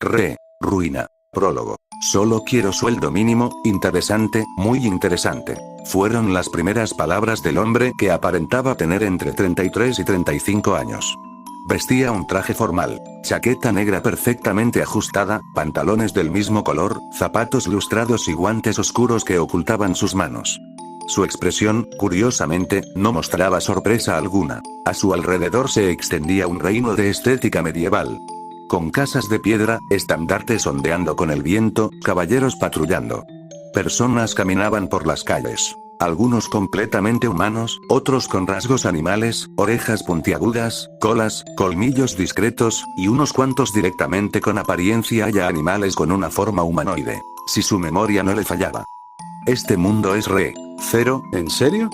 Ruina. Prólogo. Solo quiero sueldo mínimo, interesante, muy interesante. Fueron las primeras palabras del hombre que aparentaba tener entre 33 y 35 años. Vestía un traje formal, chaqueta negra perfectamente ajustada, pantalones del mismo color, zapatos lustrados y guantes oscuros que ocultaban sus manos. Su expresión, curiosamente, no mostraba sorpresa alguna. A su alrededor se extendía un reino de estética medieval. Con casas de piedra, estandartes ondeando con el viento, caballeros patrullando. Personas caminaban por las calles. Algunos completamente humanos, otros con rasgos animales, orejas puntiagudas, colas, colmillos discretos, y unos cuantos directamente con apariencia ya animales con una forma humanoide. Si su memoria no le fallaba. Este mundo es Re-Zero, ¿en serio?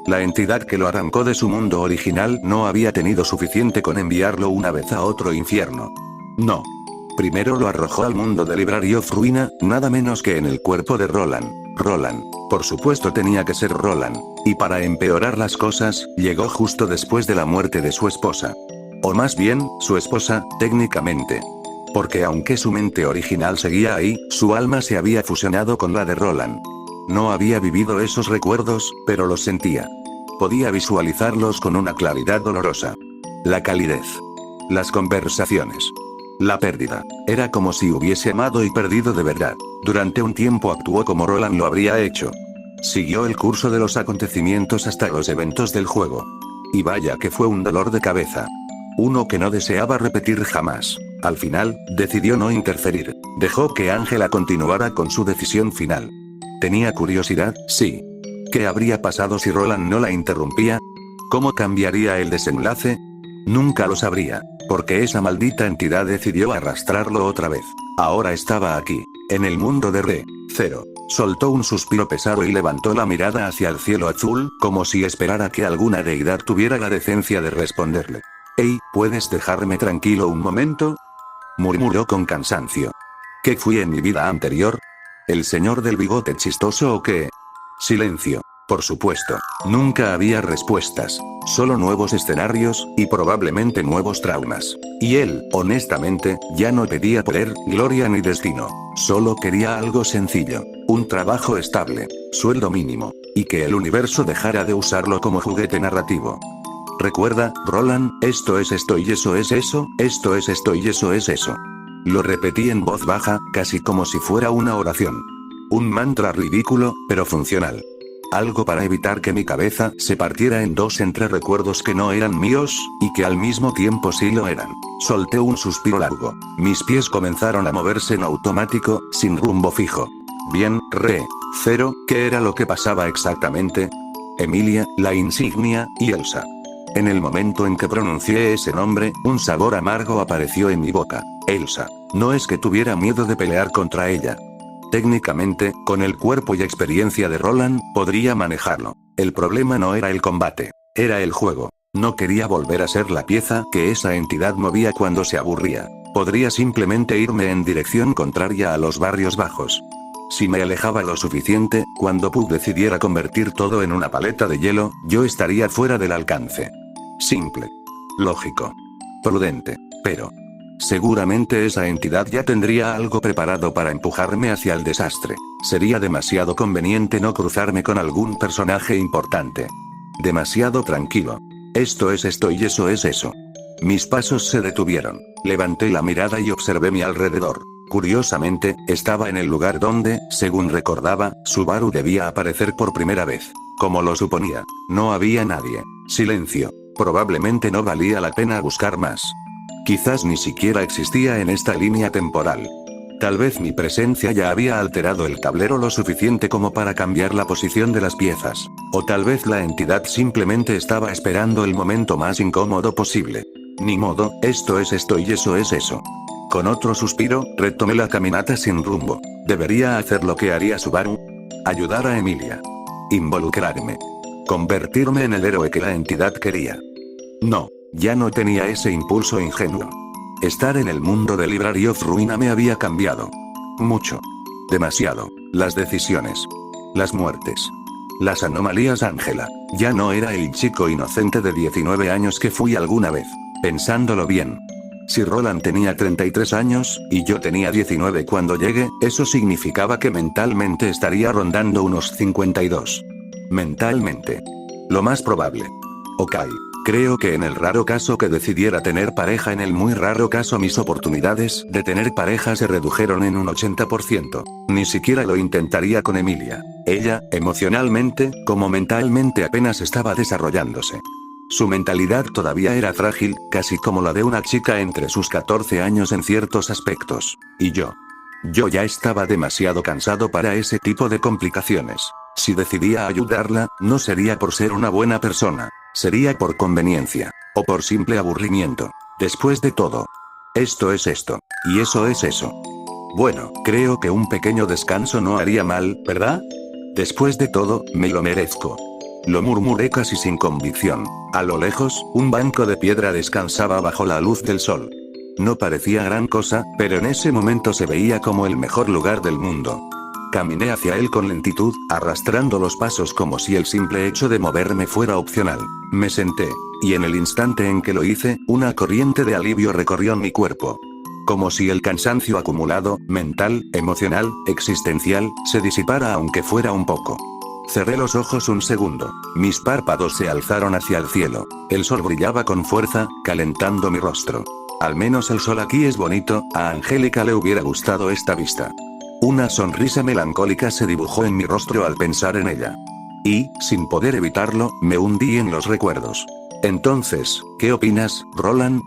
La entidad que lo arrancó de su mundo original no había tenido suficiente con enviarlo una vez a otro infierno. No. Primero lo arrojó al mundo de Library of Ruina, nada menos que en el cuerpo de Roland. Roland. Por supuesto tenía que ser Roland. Y para empeorar las cosas, llegó justo después de la muerte de su esposa. O más bien, su esposa, técnicamente. Porque aunque su mente original seguía ahí, su alma se había fusionado con la de Roland. No había vivido esos recuerdos, pero los sentía. Podía visualizarlos con una claridad dolorosa. La calidez. Las conversaciones. La pérdida. Era como si hubiese amado y perdido de verdad. Durante un tiempo actuó como Roland lo habría hecho. Siguió el curso de los acontecimientos hasta los eventos del juego. Y vaya que fue un dolor de cabeza. Uno que no deseaba repetir jamás. Al final, decidió no interferir. Dejó que Angela continuara con su decisión final. Tenía curiosidad, sí. ¿Qué habría pasado si Roland no la interrumpía? ¿Cómo cambiaría el desenlace? Nunca lo sabría. Porque esa maldita entidad decidió arrastrarlo otra vez. Ahora estaba aquí, en el mundo de Re-Zero. Soltó un suspiro pesado y levantó la mirada hacia el cielo azul, como si esperara que alguna deidad tuviera la decencia de responderle. «Hey, ¿puedes dejarme tranquilo un momento?», murmuró con cansancio. ¿Qué fui en mi vida anterior? ¿El señor del bigote chistoso o qué? Silencio. Por supuesto, nunca había respuestas, solo nuevos escenarios, y probablemente nuevos traumas. Y él, honestamente, ya no pedía poder, gloria ni destino. Solo quería algo sencillo. Un trabajo estable, sueldo mínimo. Y que el universo dejara de usarlo como juguete narrativo. Recuerda, Roland, esto es esto y eso es eso, esto es esto y eso es eso. Lo repetí en voz baja, casi como si fuera una oración. Un mantra ridículo, pero funcional. Algo para evitar que mi cabeza se partiera en dos entre recuerdos que no eran míos, y que al mismo tiempo sí lo eran. Solté un suspiro largo. Mis pies comenzaron a moverse en automático, sin rumbo fijo. Bien, Re-Zero, ¿qué era lo que pasaba exactamente? Emilia, la insignia, y Elsa. En el momento en que pronuncié ese nombre, un sabor amargo apareció en mi boca. Elsa. No es que tuviera miedo de pelear contra ella. Técnicamente, con el cuerpo y experiencia de Roland, podría manejarlo. El problema no era el combate. Era el juego. No quería volver a ser la pieza que esa entidad movía cuando se aburría. Podría simplemente irme en dirección contraria a los barrios bajos. Si me alejaba lo suficiente, cuando Puck decidiera convertir todo en una paleta de hielo, yo estaría fuera del alcance. Simple. Lógico. Prudente. Pero seguramente esa entidad ya tendría algo preparado para empujarme hacia el desastre. Sería demasiado conveniente no cruzarme con algún personaje importante. Demasiado tranquilo. Esto es esto y eso es eso. Mis pasos se detuvieron. Levanté la mirada y observé mi alrededor. Curiosamente, estaba en el lugar donde, según recordaba, Subaru debía aparecer por primera vez. Como lo suponía. No había nadie. Silencio. Probablemente no valía la pena buscar más. Quizás ni siquiera existía en esta línea temporal. Tal vez mi presencia ya había alterado el tablero lo suficiente como para cambiar la posición de las piezas. O tal vez la entidad simplemente estaba esperando el momento más incómodo posible. Ni modo, esto es esto y eso es eso. Con otro suspiro, retomé la caminata sin rumbo. ¿Debería hacer lo que haría Subaru? Ayudar a Emilia. Involucrarme. Convertirme en el héroe que la entidad quería. No. Ya no tenía ese impulso ingenuo. Estar en el mundo de Library of Ruina me había cambiado. Mucho. Demasiado. Las decisiones. Las muertes. Las anomalías. Angela. Ya no era el chico inocente de 19 años que fui alguna vez. Pensándolo bien. Si Roland tenía 33 años, y yo tenía 19 cuando llegué, eso significaba que mentalmente estaría rondando unos 52. Mentalmente. Lo más probable. Ok. Creo que en el raro caso que decidiera tener pareja, en el muy raro caso mis oportunidades de tener pareja se redujeron en un 80%. Ni siquiera lo intentaría con Emilia. Ella, emocionalmente, como mentalmente apenas estaba desarrollándose. Su mentalidad todavía era frágil, casi como la de una chica entre sus 14 años en ciertos aspectos. Y yo ya estaba demasiado cansado para ese tipo de complicaciones. Si decidía ayudarla, no sería por ser una buena persona. Sería por conveniencia. O por simple aburrimiento. Después de todo. Esto es esto. Y eso es eso. Bueno, creo que un pequeño descanso no haría mal, ¿verdad? Después de todo, me lo merezco. Lo murmuré casi sin convicción. A lo lejos, un banco de piedra descansaba bajo la luz del sol. No parecía gran cosa, pero en ese momento se veía como el mejor lugar del mundo. Caminé hacia él con lentitud, arrastrando los pasos como si el simple hecho de moverme fuera opcional. Me senté. Y en el instante en que lo hice, una corriente de alivio recorrió mi cuerpo. Como si el cansancio acumulado, mental, emocional, existencial, se disipara aunque fuera un poco. Cerré los ojos un segundo. Mis párpados se alzaron hacia el cielo. El sol brillaba con fuerza, calentando mi rostro. Al menos el sol aquí es bonito, a Angélica le hubiera gustado esta vista. Una sonrisa melancólica se dibujó en mi rostro al pensar en ella. Y, sin poder evitarlo, me hundí en los recuerdos. Entonces, ¿qué opinas, Roland?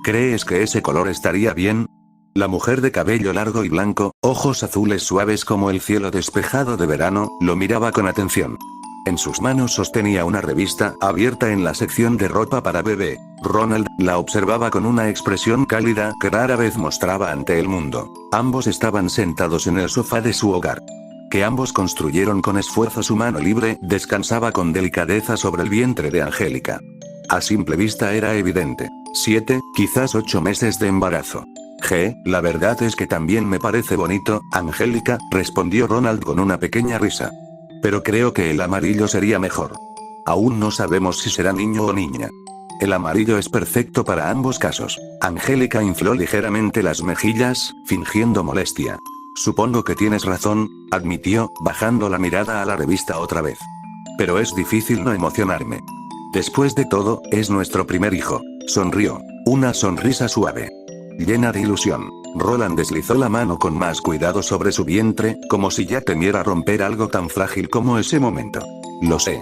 ¿Crees que ese color estaría bien? La mujer de cabello largo y blanco, ojos azules suaves como el cielo despejado de verano, lo miraba con atención. En sus manos sostenía una revista abierta en la sección de ropa para bebé. Ronald la observaba con una expresión cálida que rara vez mostraba ante el mundo. Ambos estaban sentados en el sofá de su hogar. Que ambos construyeron con esfuerzo, su mano libre descansaba con delicadeza sobre el vientre de Angélica. A simple vista era evidente. 7, quizás 8 meses de embarazo. La verdad es que también me parece bonito, Angélica, respondió Ronald con una pequeña risa. Pero creo que el amarillo sería mejor. Aún no sabemos si será niño o niña. El amarillo es perfecto para ambos casos. Angélica infló ligeramente las mejillas, fingiendo molestia. Supongo que tienes razón, admitió, bajando la mirada a la revista otra vez. Pero es difícil no emocionarme. Después de todo, es nuestro primer hijo. Sonrió. Una sonrisa suave. Llena de ilusión. Roland deslizó la mano con más cuidado sobre su vientre, como si ya temiera romper algo tan frágil como ese momento. Lo sé.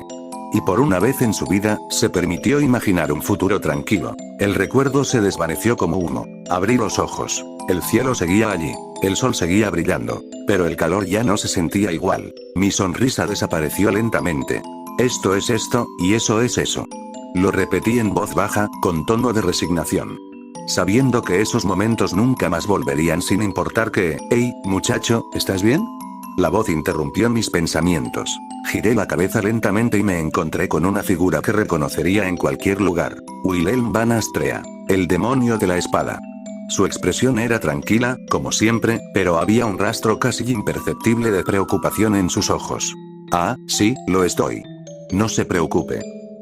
Y por una vez en su vida, se permitió imaginar un futuro tranquilo. El recuerdo se desvaneció como humo. Abrí los ojos. El cielo seguía allí. El sol seguía brillando. Pero el calor ya no se sentía igual. Mi sonrisa desapareció lentamente. Esto es esto, y eso es eso. Lo repetí en voz baja, con tono de resignación. Sabiendo que esos momentos nunca más volverían sin importar que, hey, muchacho, ¿estás bien? La voz interrumpió mis pensamientos. Giré la cabeza lentamente y me encontré con una figura que reconocería en cualquier lugar. Wilhelm van Astrea, el demonio de la espada. Su expresión era tranquila, como siempre, pero había un rastro casi imperceptible de preocupación en sus ojos. Ah, sí, lo estoy. No se preocupe.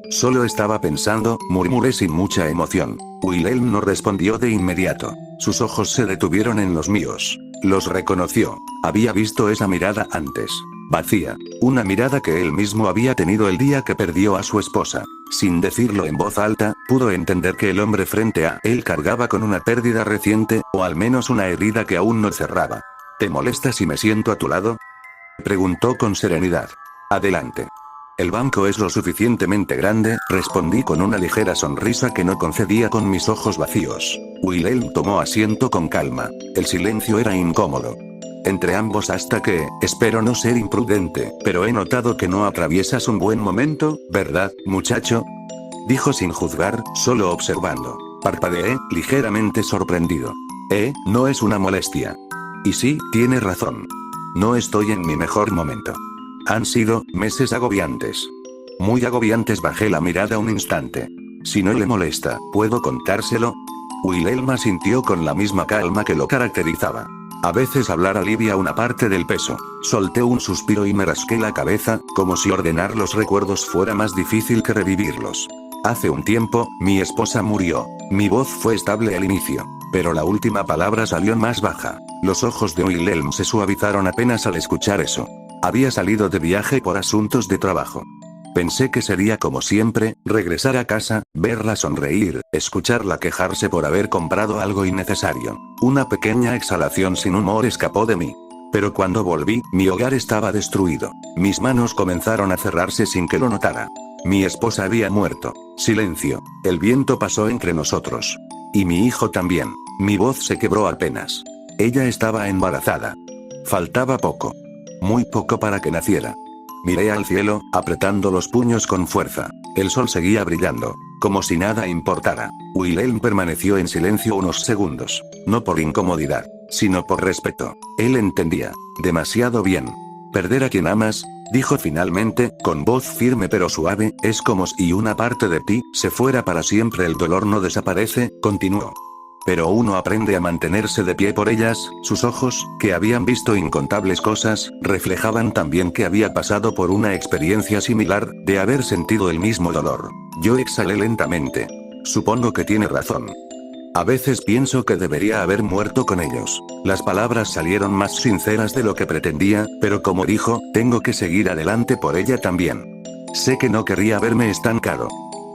Solo estaba pensando, murmuré sin mucha emoción. Wilhelm no respondió de inmediato. Sus ojos se detuvieron en los míos. Los reconoció. Había visto esa mirada antes. Vacía. Una mirada que él mismo había tenido el día que perdió a su esposa. Sin decirlo en voz alta, pudo entender que el hombre frente a él cargaba con una pérdida reciente, o al menos una herida que aún no cerraba. ¿Te molesta si me siento a tu lado? Preguntó con serenidad. Adelante. El banco es lo suficientemente grande, respondí con una ligera sonrisa que no concedía con mis ojos vacíos. Wilhelm tomó asiento con calma. El silencio era incómodo entre ambos hasta que, espero no ser imprudente, pero he notado que no atraviesas un buen momento, ¿verdad, muchacho? Dijo sin juzgar, solo observando. Parpadeé, ligeramente sorprendido. No es una molestia. Y sí, tiene razón. No estoy en mi mejor momento. Han sido meses agobiantes. Muy agobiantes. Bajé la mirada un instante. Si no le molesta, ¿puedo contárselo? Wilhelm asintió con la misma calma que lo caracterizaba. A veces hablar alivia una parte del peso. Solté un suspiro y me rasqué la cabeza, como si ordenar los recuerdos fuera más difícil que revivirlos. Hace un tiempo, mi esposa murió. Mi voz fue estable al inicio. Pero la última palabra salió más baja. Los ojos de Wilhelm se suavizaron apenas al escuchar eso. Había salido de viaje por asuntos de trabajo. Pensé que sería como siempre, regresar a casa, verla sonreír, escucharla quejarse por haber comprado algo innecesario. Una pequeña exhalación sin humor escapó de mí. Pero cuando volví, mi hogar estaba destruido. Mis manos comenzaron a cerrarse sin que lo notara. Mi esposa había muerto. Silencio. El viento pasó entre nosotros. Y mi hijo también. Mi voz se quebró apenas. Ella estaba embarazada. Faltaba poco. Muy poco para que naciera. Miré al cielo, apretando los puños con fuerza. El sol seguía brillando, como si nada importara. Wilhelm permaneció en silencio unos segundos. No por incomodidad, sino por respeto. Él entendía. Demasiado bien. Perder a quien amas, dijo finalmente, con voz firme pero suave, es como si una parte de ti se fuera para siempre. El dolor no desaparece, continuó. Pero uno aprende a mantenerse de pie por ellas. Sus ojos, que habían visto incontables cosas, reflejaban también que había pasado por una experiencia similar, de haber sentido el mismo dolor. Yo exhalé lentamente. Supongo que tiene razón. A veces pienso que debería haber muerto con ellos. Las palabras salieron más sinceras de lo que pretendía, pero como dijo, tengo que seguir adelante por ella también. Sé que no querría verme estancado.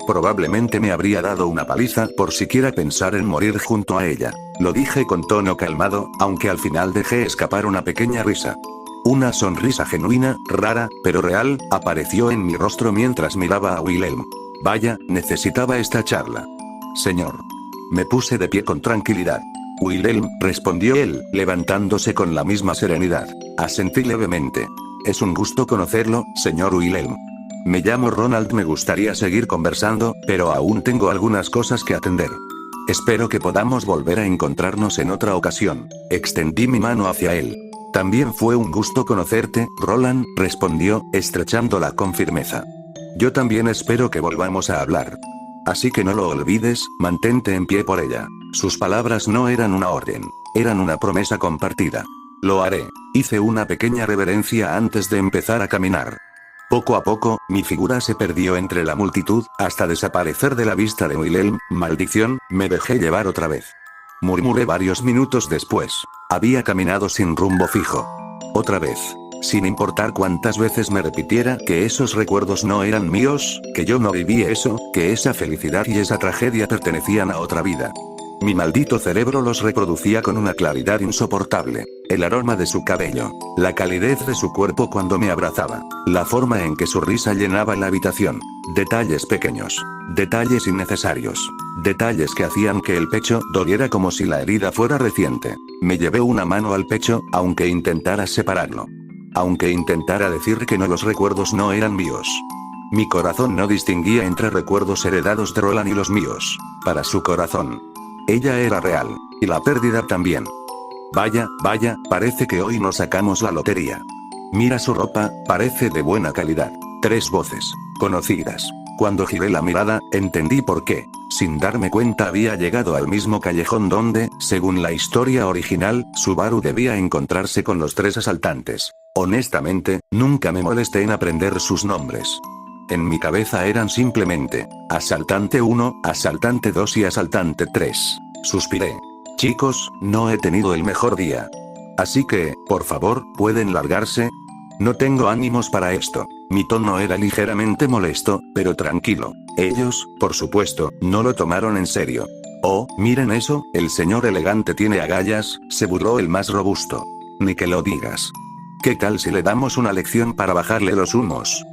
Probablemente me habría dado una paliza por siquiera pensar en morir junto a ella. Lo dije con tono calmado, aunque al final dejé escapar una pequeña risa. Una sonrisa genuina, rara, pero real, apareció en mi rostro mientras miraba a Wilhelm. Vaya, necesitaba esta charla. Señor. Me puse de pie con tranquilidad. Wilhelm, respondió él, levantándose con la misma serenidad. Asentí levemente. Es un gusto conocerlo, señor Wilhelm. Me llamo Ronald. Me gustaría seguir conversando, pero aún tengo algunas cosas que atender. Espero que podamos volver a encontrarnos en otra ocasión. Extendí mi mano hacia él. También fue un gusto conocerte, Roland, respondió, estrechándola con firmeza. Yo también espero que volvamos a hablar. Así que no lo olvides, mantente en pie por ella. Sus palabras no eran una orden, eran una promesa compartida. Lo haré. Hice una pequeña reverencia antes de empezar a caminar. Poco a poco, mi figura se perdió entre la multitud, hasta desaparecer de la vista de Wilhelm. Maldición, me dejé llevar otra vez. Murmuré varios minutos después. Había caminado sin rumbo fijo. Otra vez. Sin importar cuántas veces me repitiera que esos recuerdos no eran míos, que yo no viví eso, que esa felicidad y esa tragedia pertenecían a otra vida. Mi maldito cerebro los reproducía con una claridad insoportable. El aroma de su cabello, la calidez de su cuerpo cuando me abrazaba, la forma en que su risa llenaba la habitación. Detalles pequeños, detalles innecesarios, detalles que hacían que el pecho doliera como si la herida fuera reciente. Me llevé una mano al pecho, aunque intentara separarlo. Aunque intentara decir que no, los recuerdos no eran míos. Mi corazón no distinguía entre recuerdos heredados de Roland y los míos. Para su corazón, ella era real. Y la pérdida también. Vaya, parece que hoy nos sacamos la lotería. Mira su ropa, parece de buena calidad. 3 voces, conocidas. Cuando giré la mirada, entendí por qué. Sin darme cuenta había llegado al mismo callejón donde, según la historia original, Subaru debía encontrarse con los 3 asaltantes. Honestamente, nunca me molesté en aprender sus nombres. En mi cabeza eran simplemente, Asaltante 1, Asaltante 2 y Asaltante 3. Suspiré. Chicos, no he tenido el mejor día. Así que, por favor, ¿pueden largarse? No tengo ánimos para esto. Mi tono era ligeramente molesto, pero tranquilo. Ellos, por supuesto, no lo tomaron en serio. Oh, miren eso, el señor elegante tiene agallas, se burló el más robusto. Ni que lo digas. ¿Qué tal si le damos una lección para bajarle los humos?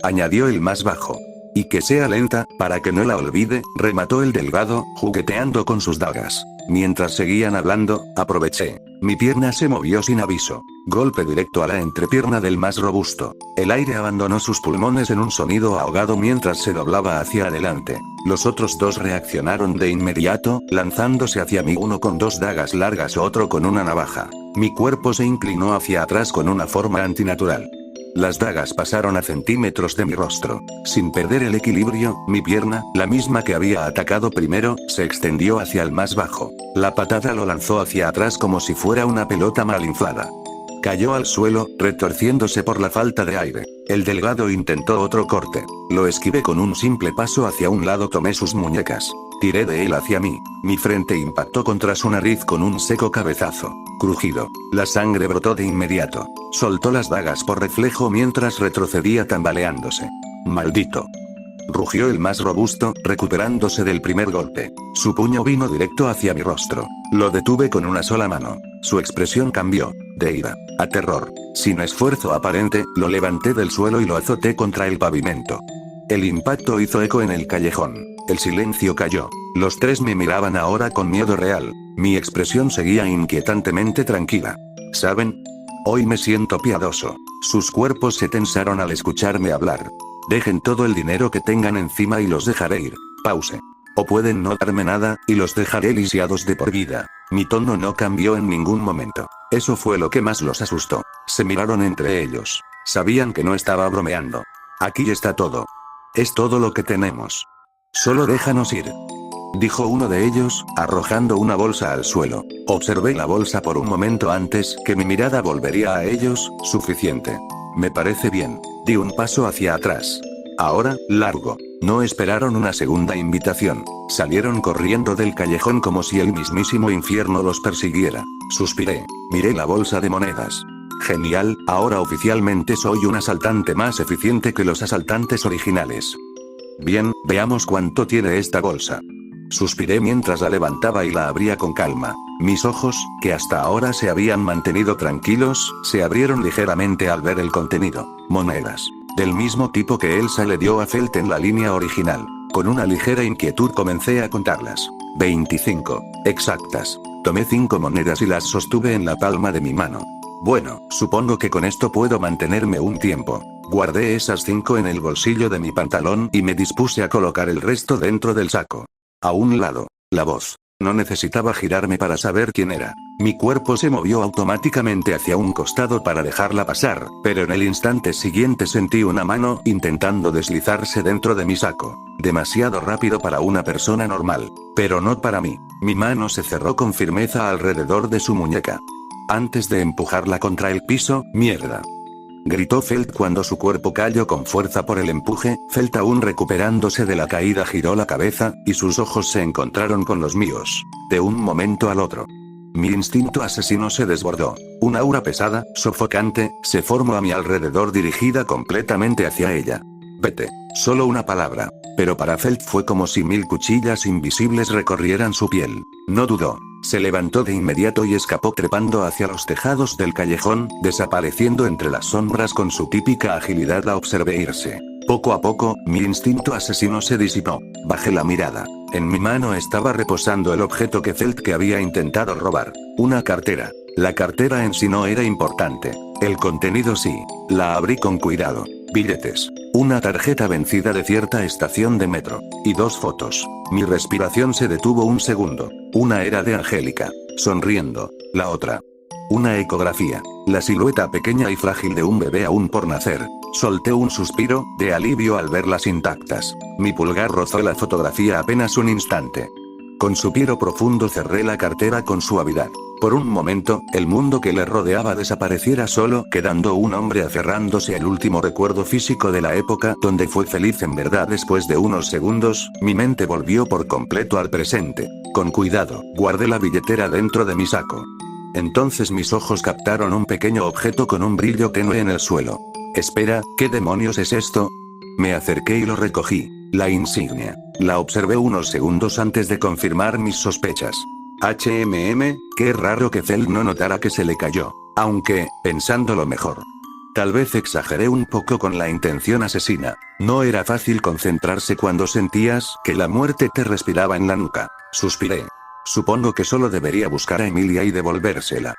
Añadió el más bajo. Y que sea lenta, para que no la olvide, remató el delgado, jugueteando con sus dagas. Mientras seguían hablando, aproveché. Mi pierna se movió sin aviso. Golpe directo a la entrepierna del más robusto. El aire abandonó sus pulmones en un sonido ahogado mientras se doblaba hacia adelante. Los otros 2 reaccionaron de inmediato, lanzándose hacia mí, uno con 2 dagas largas, otro con una navaja. Mi cuerpo se inclinó hacia atrás con una forma antinatural. Las dagas pasaron a centímetros de mi rostro. Sin perder el equilibrio, mi pierna, la misma que había atacado primero, se extendió hacia el más bajo. La patada lo lanzó hacia atrás como si fuera una pelota mal inflada. Cayó al suelo, retorciéndose por la falta de aire. El delgado intentó otro corte. Lo esquivé con un simple paso hacia un lado, tomé sus muñecas. Tiré de él hacia mí. Mi frente impactó contra su nariz con un seco cabezazo. Crujido. La sangre brotó de inmediato. Soltó las dagas por reflejo mientras retrocedía tambaleándose. ¡Maldito! Rugió el más robusto, recuperándose del primer golpe. Su puño vino directo hacia mi rostro. Lo detuve con una sola mano. Su expresión cambió. De ira a terror. Sin esfuerzo aparente, lo levanté del suelo y lo azoté contra el pavimento. El impacto hizo eco en el callejón. El silencio cayó. Los tres me miraban ahora con miedo real. Mi expresión seguía inquietantemente tranquila. ¿Saben? Hoy me siento piadoso. Sus cuerpos se tensaron al escucharme hablar. Dejen todo el dinero que tengan encima y los dejaré ir. Pause. O pueden no darme nada, y los dejaré lisiados de por vida. Mi tono no cambió en ningún momento. Eso fue lo que más los asustó. Se miraron entre ellos. Sabían que no estaba bromeando. Aquí está todo. Es todo lo que tenemos. Solo déjanos ir. Dijo uno de ellos, arrojando una bolsa al suelo. Observé la bolsa por un momento antes que mi mirada volvería a ellos, suficiente. Me parece bien. Di un paso hacia atrás. Ahora, largo. No esperaron una segunda invitación. Salieron corriendo del callejón como si el mismísimo infierno los persiguiera. Suspiré. Miré la bolsa de monedas. Genial, ahora oficialmente soy un asaltante más eficiente que los asaltantes originales. Bien, veamos cuánto tiene esta bolsa. Suspiré mientras la levantaba y la abría con calma. Mis ojos, que hasta ahora se habían mantenido tranquilos, se abrieron ligeramente al ver el contenido. Monedas. Del mismo tipo que Elsa le dio a Felt en la línea original. Con una ligera inquietud comencé a contarlas. 25. Exactas. Tomé 5 monedas y las sostuve en la palma de mi mano. Bueno, supongo que con esto puedo mantenerme un tiempo. Guardé esas 5 en el bolsillo de mi pantalón y me dispuse a colocar el resto dentro del saco. A un lado. La voz. No necesitaba girarme para saber quién era. Mi cuerpo se movió automáticamente hacia un costado para dejarla pasar, pero en el instante siguiente sentí una mano intentando deslizarse dentro de mi saco. Demasiado rápido para una persona normal. Pero no para mí. Mi mano se cerró con firmeza alrededor de su muñeca. Antes de empujarla contra el piso, mierda. Gritó Felt cuando su cuerpo cayó con fuerza por el empuje. Felt, aún recuperándose de la caída, giró la cabeza, y sus ojos se encontraron con los míos. De un momento al otro. Mi instinto asesino se desbordó. Un aura pesada, sofocante, se formó a mi alrededor dirigida completamente hacia ella. Vete. Solo una palabra. Pero para Felt fue como si 1000 cuchillas invisibles recorrieran su piel. No dudó. Se levantó de inmediato y escapó trepando hacia los tejados del callejón, desapareciendo entre las sombras con su típica agilidad. La observé irse. Poco a poco, mi instinto asesino se disipó. Bajé la mirada. En mi mano estaba reposando el objeto que Felt que había intentado robar. Una cartera. La cartera en sí no era importante. El contenido sí. La abrí con cuidado. Billetes. Una tarjeta vencida de cierta estación de metro. Y 2 fotos. Mi respiración se detuvo un segundo. Una era de Angélica, sonriendo. La otra. Una ecografía. La silueta pequeña y frágil de un bebé aún por nacer. Solté un suspiro, de alivio al verlas intactas. Mi pulgar rozó la fotografía apenas un instante. Con suspiro profundo cerré la cartera con suavidad. Por un momento, el mundo que le rodeaba desapareciera solo, quedando un hombre aferrándose al último recuerdo físico de la época donde fue feliz en verdad. Después de unos segundos, mi mente volvió por completo al presente. Con cuidado, guardé la billetera dentro de mi saco. Entonces mis ojos captaron un pequeño objeto con un brillo tenue en el suelo. Espera, ¿qué demonios es esto? Me acerqué y lo recogí. La insignia. La observé unos segundos antes de confirmar mis sospechas. Qué raro que Felt no notara que se le cayó. Aunque, pensándolo mejor. Tal vez exageré un poco con la intención asesina. No era fácil concentrarse cuando sentías que la muerte te respiraba en la nuca. Suspiré. Supongo que solo debería buscar a Emilia y devolvérsela.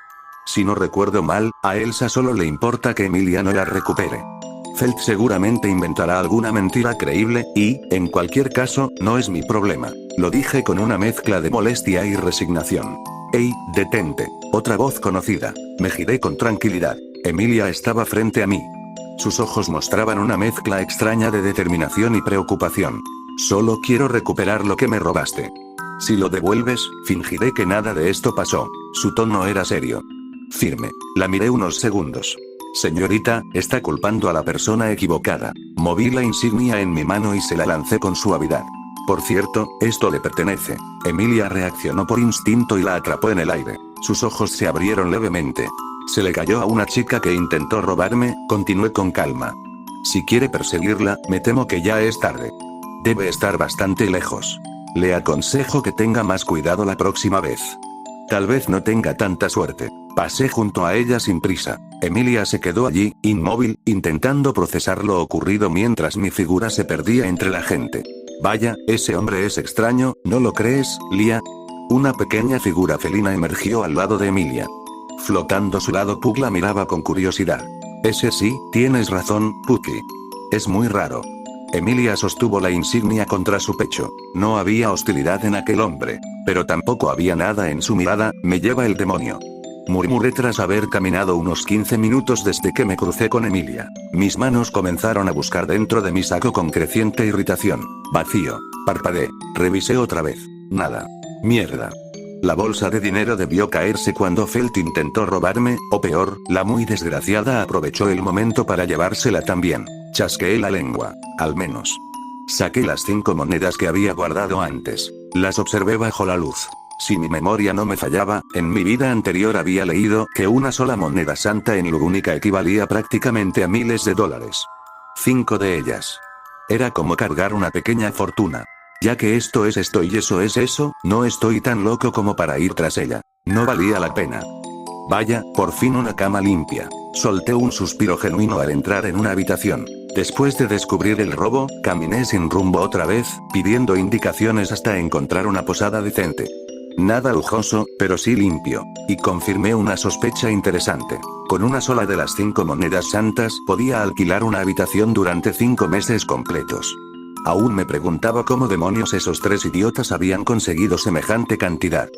Si no recuerdo mal, a Elsa solo le importa que Emilia no la recupere. Felt seguramente inventará alguna mentira creíble, y, en cualquier caso, no es mi problema. Lo dije con una mezcla de molestia y resignación. ¡Ey, detente! Otra voz conocida. Me giré con tranquilidad. Emilia estaba frente a mí. Sus ojos mostraban una mezcla extraña de determinación y preocupación. Solo quiero recuperar lo que me robaste. Si lo devuelves, fingiré que nada de esto pasó. Su tono era serio. Firme. La miré unos segundos. Señorita, está culpando a la persona equivocada. Moví la insignia en mi mano y se la lancé con suavidad. Por cierto, esto le pertenece. Emilia reaccionó por instinto y la atrapó en el aire. Sus ojos se abrieron levemente. Se le cayó a una chica que intentó robarme, continué con calma. Si quiere perseguirla, me temo que ya es tarde. Debe estar bastante lejos. Le aconsejo que tenga más cuidado la próxima vez. Tal vez no tenga tanta suerte. Pasé junto a ella sin prisa. Emilia se quedó allí, inmóvil, intentando procesar lo ocurrido mientras mi figura se perdía entre la gente. Vaya, ese hombre es extraño, ¿no lo crees, Lia? Una pequeña figura felina emergió al lado de Emilia. Flotando su lado, Puck la miraba con curiosidad. Ese sí, tienes razón, Pucky. Es muy raro. Emilia sostuvo la insignia contra su pecho. No había hostilidad en aquel hombre. Pero tampoco había nada en su mirada, me lleva el demonio. Murmuré tras haber caminado unos 15 minutos desde que me crucé con Emilia. Mis manos comenzaron a buscar dentro de mi saco con creciente irritación. Vacío. Parpadeé. Revisé otra vez. Nada. Mierda. La bolsa de dinero debió caerse cuando Felt intentó robarme, o peor, la muy desgraciada aprovechó el momento para llevársela también. Chasqueé la lengua. Al menos. Saqué las 5 monedas que había guardado antes. Las observé bajo la luz. Si mi memoria no me fallaba, en mi vida anterior había leído que una sola moneda santa en Lugúnica equivalía prácticamente a miles de dólares. 5 de ellas. Era como cargar una pequeña fortuna. Ya que esto es esto y eso es eso, no estoy tan loco como para ir tras ella. No valía la pena. Vaya, por fin una cama limpia. Solté un suspiro genuino al entrar en una habitación. Después de descubrir el robo, caminé sin rumbo otra vez, pidiendo indicaciones hasta encontrar una posada decente. Nada lujoso, pero sí limpio. Y confirmé una sospecha interesante. Con una sola de las 5 monedas santas podía alquilar una habitación durante 5 meses completos. Aún me preguntaba cómo demonios esos 3 idiotas habían conseguido semejante cantidad.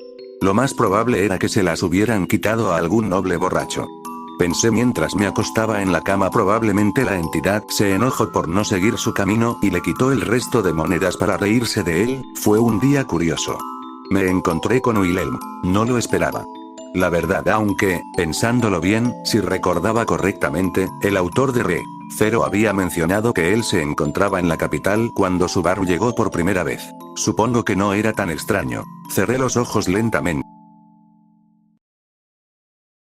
Lo más probable era que se las hubieran quitado a algún noble borracho. Pensé mientras me acostaba en la cama. Probablemente la entidad se enojó por no seguir su camino y le quitó el resto de monedas para reírse de él. Fue un día curioso. Me encontré con Wilhelm. No lo esperaba. La verdad, aunque, pensándolo bien, si recordaba correctamente, el autor de Re. Zero había mencionado que él se encontraba en la capital cuando Subaru llegó por primera vez. Supongo que no era tan extraño. Cerré los ojos lentamente.